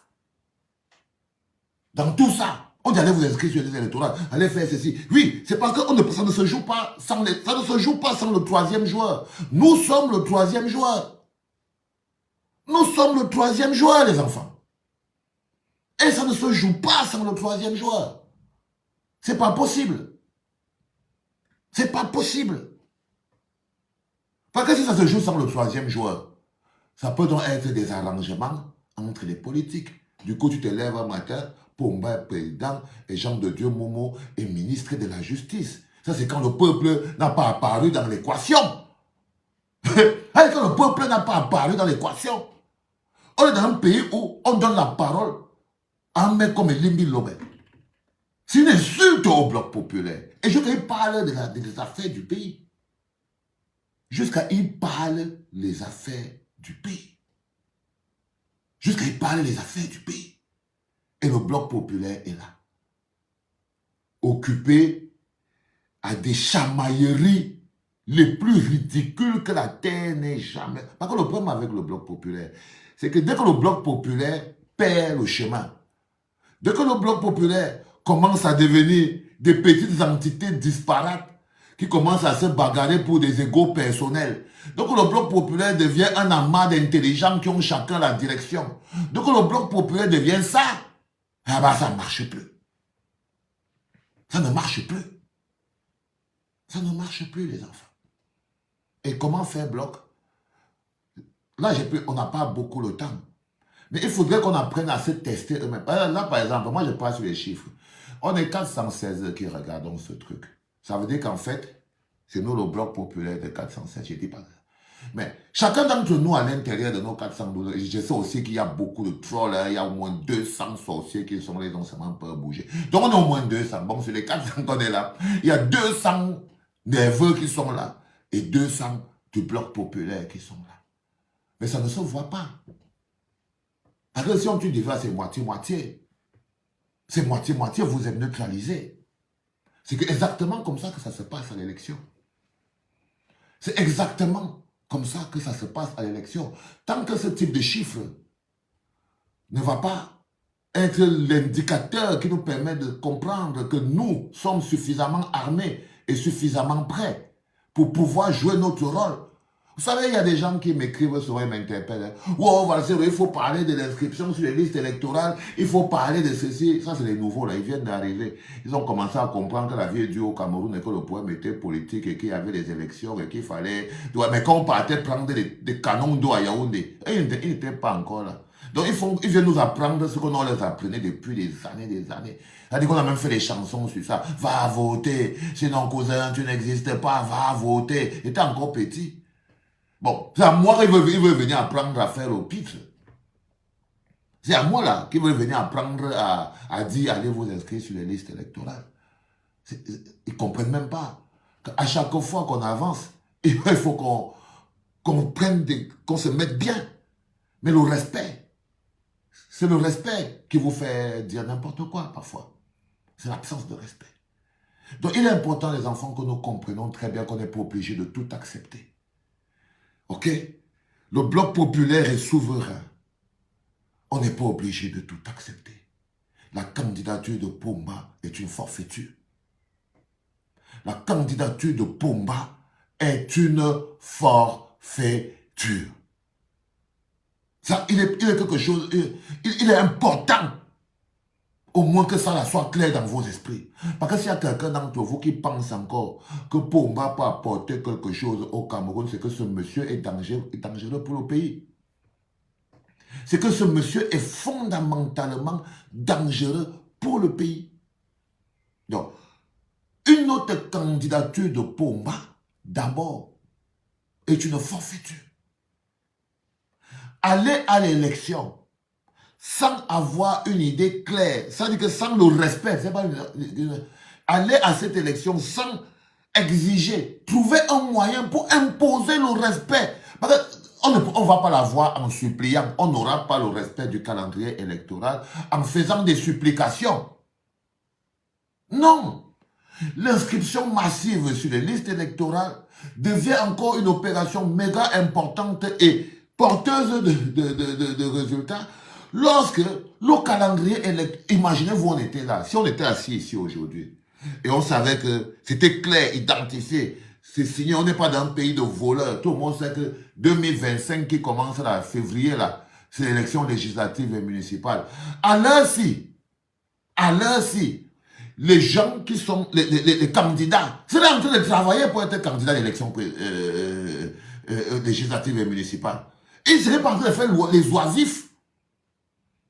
Dans tout ça, On dit allez vous inscrire sur les listes électorales, allez faire ceci. Oui, c'est parce que ça ne se joue pas sans le troisième joueur. Nous sommes le troisième joueur. Nous sommes le troisième joueur, les enfants. Et ça ne se joue pas sans le troisième joueur. C'est pas possible. C'est pas possible. Parce que si ça se joue sans le troisième joueur, ça peut donc être des arrangements entre les politiques. Du coup, tu te lèves un matin, Pomba est président et Jean de Dieu Momo est ministre de la Justice. Ça, c'est quand le peuple n'a pas apparu dans l'équation. Quand le peuple n'a pas apparu dans l'équation. On est dans un pays où on donne la parole à un mec comme Limbi Lobé. C'est une insulte au bloc populaire. Et je qu'il parle des affaires du pays. Jusqu'à il parle les affaires du pays. Jusqu'à il parle les affaires du pays. Et le bloc populaire est là. Occupé à des chamailleries les plus ridicules que la terre n'ait jamais. Parce que le problème avec le bloc populaire, c'est que dès que le bloc populaire perd le chemin, dès que le bloc populaire commence à devenir des petites entités disparates qui commencent à se bagarrer pour des égos personnels. Donc le bloc populaire devient un amas d'intelligents qui ont chacun la direction. Donc le bloc populaire devient ça. Ah bah ça ne marche plus. Ça ne marche plus. Ça ne marche plus les enfants. Et comment faire bloc? Là, on n'a pas beaucoup le temps. Mais il faudrait qu'on apprenne à se tester eux-mêmes. Là, par exemple, moi je passe sur les chiffres. On est 416 qui regardons ce truc. Ça veut dire qu'en fait, c'est nous le bloc populaire de 416. Je dis pas ça. Mais chacun d'entre nous à l'intérieur de nos 412, je sais aussi qu'il y a beaucoup de trolls, hein, il y a au moins 200 sorciers qui sont là, ils ont seulement peur bouger. Donc on est au moins 200. Bon, sur les 400 qu'on est là, il y a 200 nerveux qui sont là et 200 du bloc populaire qui sont là. Mais ça ne se voit pas. Parce que si on tue déjà, c'est moitié-moitié. C'est moitié-moitié, vous êtes neutralisé. C'est exactement comme ça que ça se passe à l'élection. C'est exactement comme ça que ça se passe à l'élection. Tant que ce type de chiffre ne va pas être l'indicateur qui nous permet de comprendre que nous sommes suffisamment armés et suffisamment prêts pour pouvoir jouer notre rôle. Vous savez, il y a des gens qui m'écrivent souvent et m'interpellent. Wow, voilà, il faut parler de l'inscription sur les listes électorales, il faut parler de ceci. Ça, c'est les nouveaux, là, ils viennent d'arriver. Ils ont commencé à comprendre que la vie est dure au Cameroun et que le problème était politique et qu'il y avait des élections et qu'il fallait... Mais quand on partait prendre des canons d'eau à Yaoundé, ils n'étaient pas encore là. Donc, ils viennent nous apprendre ce qu'on leur apprenait depuis des années. C'est-à-dire qu'on a même fait des chansons sur ça. Va voter, sinon cousin, tu n'existes pas, va voter. Il était encore petit. Bon, c'est à moi qu'il veut venir apprendre à faire au pitre. C'est à moi là qu'il veut venir apprendre à dire allez vous inscrire sur les listes électorales. Ils ne comprennent même pas qu'à chaque fois qu'on avance, il faut qu'on se mette bien. Mais le respect, c'est le respect qui vous fait dire n'importe quoi parfois. C'est l'absence de respect. Donc il est important les enfants que nous comprenions très bien qu'on n'est pas obligé de tout accepter. Ok? Le bloc populaire est souverain. On n'est pas obligé de tout accepter. La candidature de Pomba est une forfaiture. La candidature de Pomba est une forfaiture. Ça, il est quelque chose, il est important. Au moins que ça soit clair dans vos esprits. Parce que s'il y a quelqu'un d'entre vous qui pense encore que Pomba peut apporter quelque chose au Cameroun, c'est que ce monsieur est dangereux pour le pays. C'est que ce monsieur est fondamentalement dangereux pour le pays. Donc, une autre candidature de Pomba, d'abord, est une forfaiture. Aller à l'élection sans avoir une idée claire, c'est-à-dire que sans le respect, c'est pas aller à cette élection sans exiger, trouver un moyen pour imposer le respect. Parce qu'on ne va pas l'avoir en suppliant, on n'aura pas le respect du calendrier électoral en faisant des supplications. Non. L'inscription massive sur les listes électorales devient encore une opération méga importante et porteuse de résultats Lorsque le calendrier imaginez-vous, on était là, si on était assis ici aujourd'hui, et on savait que c'était clair, identifié, c'est signé, on n'est pas dans un pays de voleurs. Tout le monde sait que 2025 qui commence là, février là, c'est l'élection législative et municipale. À l'heure-ci, les gens qui sont les candidats, c'est en train de travailler pour être candidat à l'élection législative et municipale. Ils ne seraient pas en train de faire les oisifs.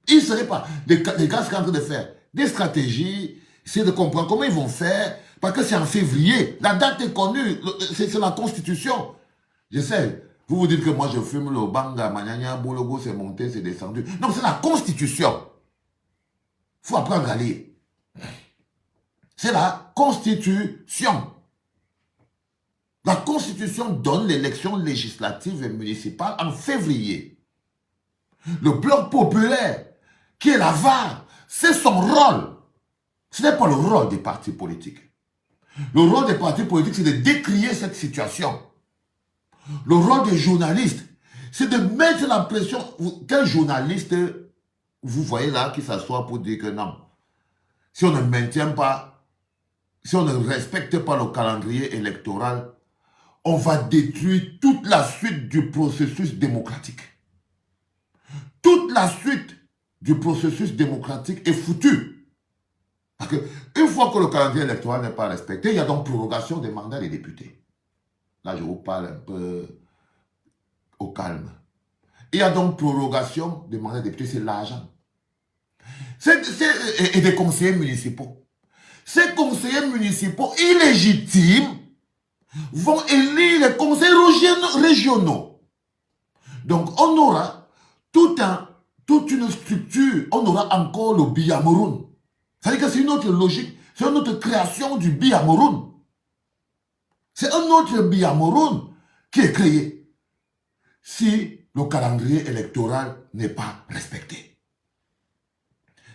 Ils ne seraient pas. Les gars seraient en train de faire des stratégies, c'est de comprendre comment ils vont faire, parce que c'est en février. La date est connue, c'est la Constitution. Je sais, vous vous dites que moi je fume le banga, manania, bologo, c'est monté, c'est descendu. Non, c'est la Constitution. Il faut apprendre à lire. C'est la Constitution. La Constitution donne l'élection législative et municipale en février. Le Bloc populaire, qui est la VAR, c'est son rôle. Ce n'est pas le rôle des partis politiques. Le rôle des partis politiques, c'est de décrier cette situation. Le rôle des journalistes, c'est de mettre la pression. Quel journaliste, vous voyez là, qui s'assoit pour dire que non, si on ne maintient pas, si on ne respecte pas le calendrier électoral, on va détruire toute la suite du processus démocratique. Toute la suite du processus démocratique est foutue. Parce qu'une fois que le calendrier électoral n'est pas respecté, il y a donc prorogation des mandats des députés. Là, je vous parle un peu au calme. Il y a donc prorogation des mandats des députés, c'est l'argent. Et des conseillers municipaux. Ces conseillers municipaux illégitimes vont élire les conseils régionaux. Donc, on aura toute une structure, on aura encore le Biamoun. C'est-à-dire que c'est une autre logique, c'est une autre création du Biamoun. C'est un autre Biamoun qui est créé si le calendrier électoral n'est pas respecté.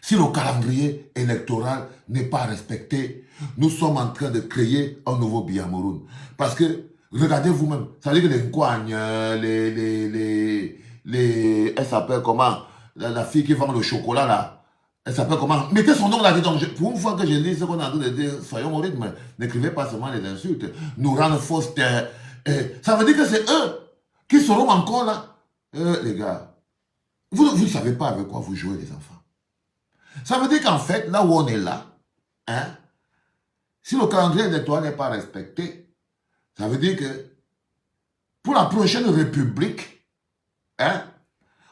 Si le calendrier électoral n'est pas respecté, nous sommes en train de créer un nouveau Biamoun. Parce que, regardez vous-même, ça veut dire que les Nkouagnes, elle s'appelle comment? La fille qui vend le chocolat là, elle s'appelle comment? Mettez son nom là-dedans. Pour une fois que je lis ce qu'on est en train de dire, soyons au rythme, n'écrivez pas seulement les insultes. Nous rendre Foster. Ça veut dire que c'est eux qui seront encore là. Les gars, vous ne savez pas avec quoi vous jouez les enfants. Ça veut dire qu'en fait, là où on est là, hein, si le calendrier électoral n'est pas respecté, ça veut dire que pour la prochaine République, hein,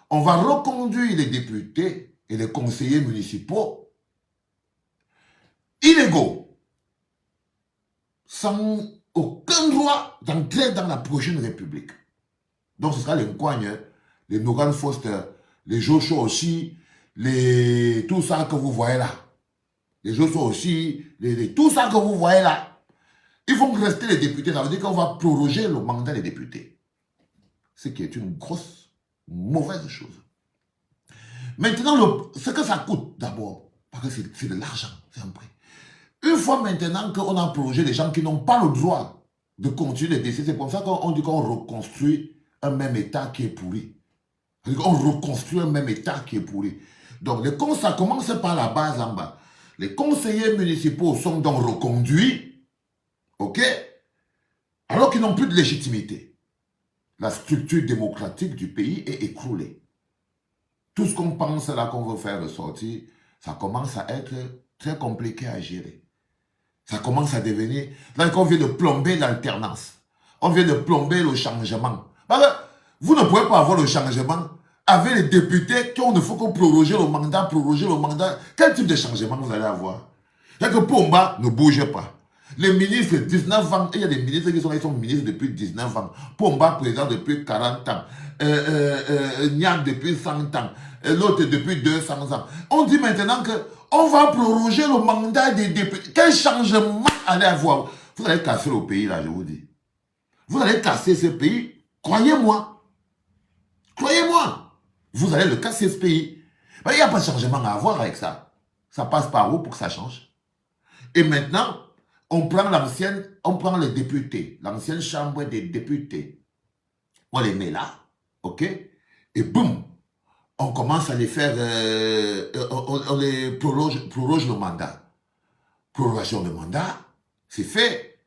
on va reconduire les députés et les conseillers municipaux illégaux, sans aucun droit d'entrer dans la prochaine République. Donc ce sera les Nkouagnes, les Nogan Foster, les Joshua aussi, tout ça que vous voyez là. Les Joshua aussi, tout ça que vous voyez là. Ils vont rester les députés, ça veut dire qu'on va proroger le mandat des députés. Ce qui est une grosse, mauvaise chose. Maintenant, ce que ça coûte d'abord, parce que c'est de l'argent, c'est un prix. Une fois maintenant qu'on a prorogé les gens qui n'ont pas le droit de continuer les décès, c'est pour ça qu'on dit qu'on reconstruit un même État qui est pourri. On reconstruit un même État qui est pourri. Donc, ça commence par la base en bas. Les conseillers municipaux sont donc reconduits, ok, alors qu'ils n'ont plus de légitimité. La structure démocratique du pays est écroulée. Tout ce qu'on pense là qu'on veut faire ressortir, ça commence à être très compliqué à gérer. Ça commence à devenir... Là, on vient de plomber l'alternance. On vient de plomber le changement. Parce que vous ne pouvez pas avoir le changement avec les députés qui ont il faut qu'on proroger le mandat. Quel type de changement vous allez avoir? C'est-à-dire que Pomba ne bouge pas. Les ministres, 19 ans, il y a des ministres qui sont ministres depuis 19 ans. Pomba, président depuis 40 ans. Niam depuis 100 ans. L'autre depuis 200 ans. On dit maintenant qu'on va proroger le mandat des députés. Quel changement allez avoir? Vous allez casser le pays là, je vous dis. Vous allez casser ce pays, croyez-moi. Croyez-moi. Vous allez le casser ce pays. Il n'y a pas de changement à avoir avec ça. Ça passe par où pour que ça change? Et maintenant, on prend les députés, l'ancienne chambre des députés. On les met là, ok? Et boum, on commence à les faire, on les proroge le mandat. Prorogation de mandat, c'est fait.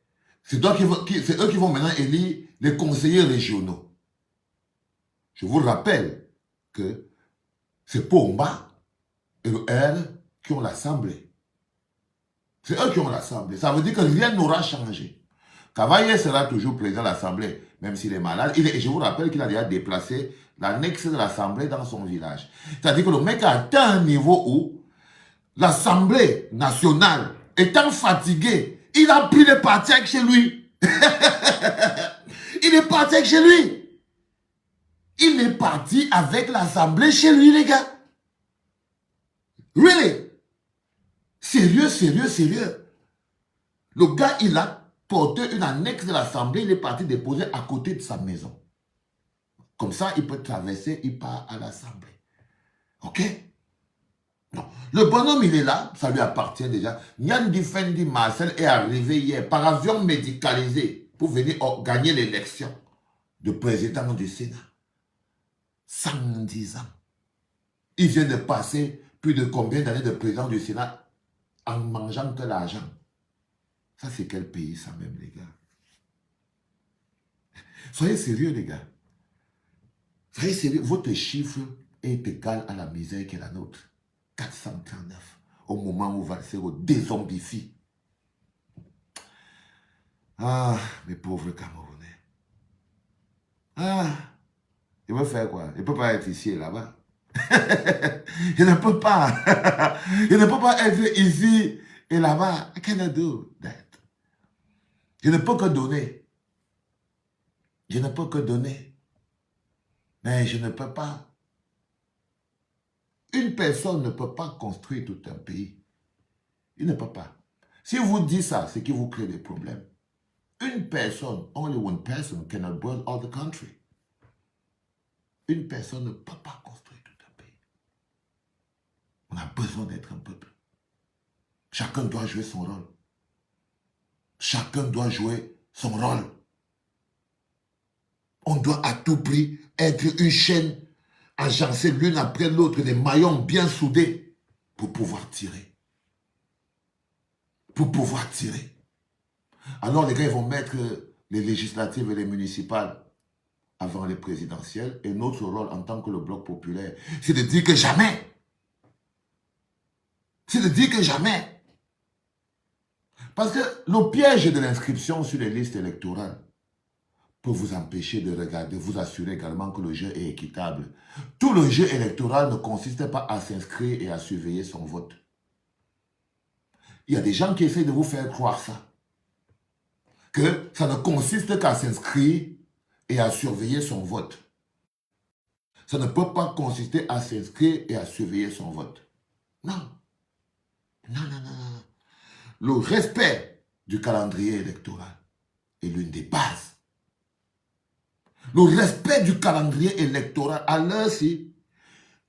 C'est eux qui vont maintenant élire les conseillers régionaux. Je vous rappelle que c'est Pomba et le R qui ont l'Assemblée. C'est eux qui ont l'Assemblée. Ça veut dire que rien n'aura changé. Cavaillé sera toujours président de l'Assemblée, même s'il est malade. Je vous rappelle qu'il a déjà déplacé l'annexe de l'Assemblée dans son village. C'est-à-dire que le mec a atteint un niveau où l'Assemblée nationale, étant fatigué, il a pris les partis avec chez lui. Il est parti avec chez lui. Il est parti avec l'Assemblée chez lui, les gars. Really? Sérieux, sérieux, sérieux. Le gars, il a porté une annexe de l'Assemblée, il est parti déposer à côté de sa maison. Comme ça, il peut traverser, il part à l'Assemblée. Ok? Non. Le bonhomme, il est là, ça lui appartient déjà. Nyan Difendi Marcel est arrivé hier par avion médicalisé pour venir gagner l'élection de président du Sénat. 110 ans. Il vient de passer plus de combien d'années de président du Sénat en mangeant que l'argent. Ça, c'est quel pays, ça même, les gars? Soyez sérieux, les gars. Soyez sérieux. Votre chiffre est égal à la misère qui est la nôtre. 439. Au moment où Valsero dézombifie. Ah, mes pauvres Camerounais. Ah, il veut faire quoi? Il ne peut pas être ici et là-bas. Il ne peut pas. Il ne peut pas être ici et là-bas. I cannot do that. Je ne peux que donner. Je ne peux que donner. Mais je ne peux pas. Une personne ne peut pas construire tout un pays. Il ne peut pas. Si vous dites ça, c'est qu'il vous crée des problèmes. Une personne, only one person cannot build all the country. Une personne ne peut pas construire tout un pays. On a besoin d'être un peuple. Chacun doit jouer son rôle. Chacun doit jouer son rôle. On doit à tout prix être une chaîne agencée l'une après l'autre, des maillons bien soudés pour pouvoir tirer. Pour pouvoir tirer. Alors les gars, ils vont mettre les législatives et les municipales avant les présidentielles. Et notre rôle en tant que le bloc populaire, c'est de dire que jamais. C'est de dire que jamais. Parce que le piège de l'inscription sur les listes électorales peut vous empêcher de regarder, vous assurer également que le jeu est équitable. Tout le jeu électoral ne consiste pas à s'inscrire et à surveiller son vote. Il y a des gens qui essaient de vous faire croire ça. Que ça ne consiste qu'à s'inscrire et à surveiller son vote. Ça ne peut pas consister à s'inscrire et à surveiller son vote. Non. Non, non, non, non. Le respect du calendrier électoral est l'une des bases. Le respect du calendrier électoral, à l'heure-ci,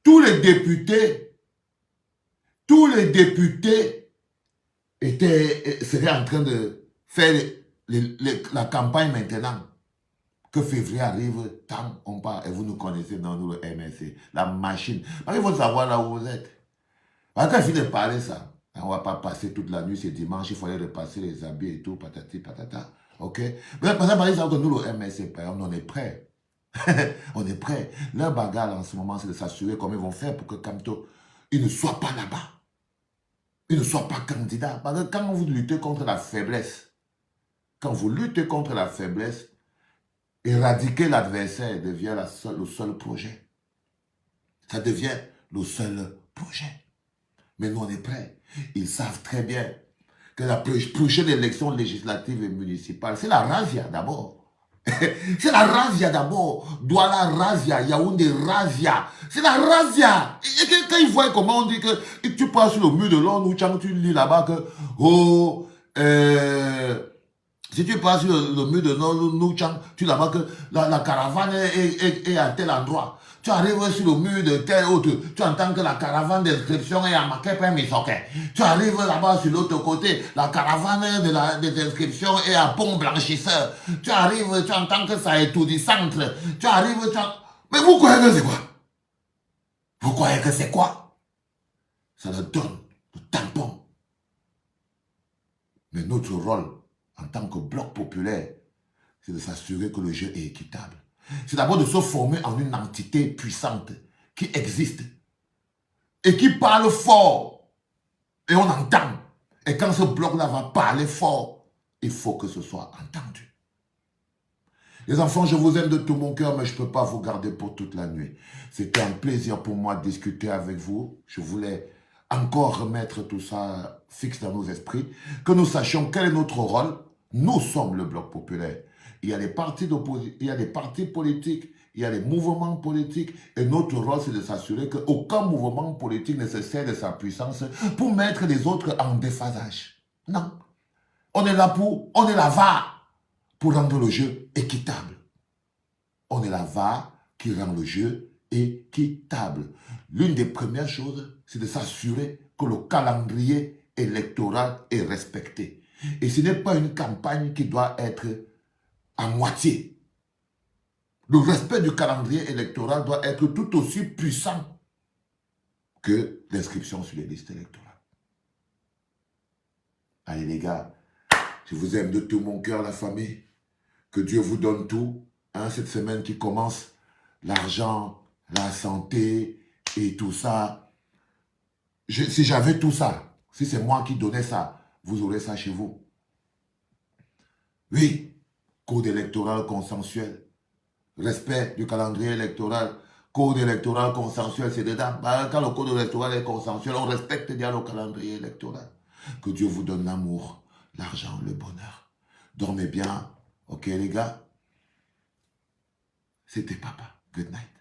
tous les députés seraient en train de faire la campagne maintenant. Que février arrive, tant on part, et vous nous connaissez dans nous le MSC, la machine. Il faut savoir là où vous êtes. Quand il finit de parler ça, on ne va pas passer toute la nuit, c'est dimanche, il fallait repasser les habits et tout, patati patata. Ok? Mais par exemple, nous le MSC, on est prêt. On est prêt. Leur bagarre en ce moment, c'est de s'assurer comment ils vont faire pour que Kamto, il ne soit pas là-bas. Il ne soit pas candidat. Parce que quand vous luttez contre la faiblesse, éradiquer l'adversaire devient le seul projet. Ça devient le seul projet. Mais nous, on est prêts. Ils savent très bien que la prochaine élection législative et municipale, c'est la razzia d'abord. C'est la razzia d'abord. Douala razzia, Yaoundé razzia. C'est la razzia. Et quand ils voient comment on dit que tu passes sur le mur de l'ONU, tu lis là-bas que, si tu passes sur le mur de l'ONU, tu là-bas que la caravane est à tel endroit. Tu arrives sur le mur de tel autre, tu entends que la caravane d'inscription est à Makepe-Misoke. Tu arrives là-bas sur l'autre côté, la caravane des inscriptions est à Pont-Blanchisseur. Tu arrives, tu entends que ça est tout du centre. Tu arrives, mais vous croyez que c'est quoi? Vous croyez que c'est quoi? Ça leur donne le tampon. Mais notre rôle en tant que bloc populaire, c'est de s'assurer que le jeu est équitable. C'est d'abord de se former en une entité puissante qui existe et qui parle fort. Et on entend. Et quand ce bloc-là va parler fort, il faut que ce soit entendu. Les enfants, je vous aime de tout mon cœur, mais je ne peux pas vous garder pour toute la nuit. C'était un plaisir pour moi de discuter avec vous. Je voulais encore remettre tout ça fixe dans nos esprits, que nous sachions quel est notre rôle. Nous sommes le bloc populaire. Il y a des partis politiques, il y a des mouvements politiques, et notre rôle, c'est de s'assurer qu'aucun mouvement politique ne se sert de sa puissance pour mettre les autres en déphasage. Non. On est là pour rendre le jeu équitable. On est la VAR qui rend le jeu équitable. L'une des premières choses, c'est de s'assurer que le calendrier électoral est respecté. Et ce n'est pas une campagne qui doit être à moitié. Le respect du calendrier électoral doit être tout aussi puissant que l'inscription sur les listes électorales. Allez les gars, je vous aime de tout mon cœur, la famille. Que Dieu vous donne tout. Cette semaine qui commence, l'argent, la santé et tout ça. Si j'avais tout ça, si c'est moi qui donnais ça, vous aurez ça chez vous. Oui, code électoral consensuel. Respect du calendrier électoral. Code électoral consensuel, c'est dedans. Quand le code électoral est consensuel, on respecte bien le calendrier électoral. Que Dieu vous donne l'amour, l'argent, le bonheur. Dormez bien. Ok les gars? C'était papa. Good night.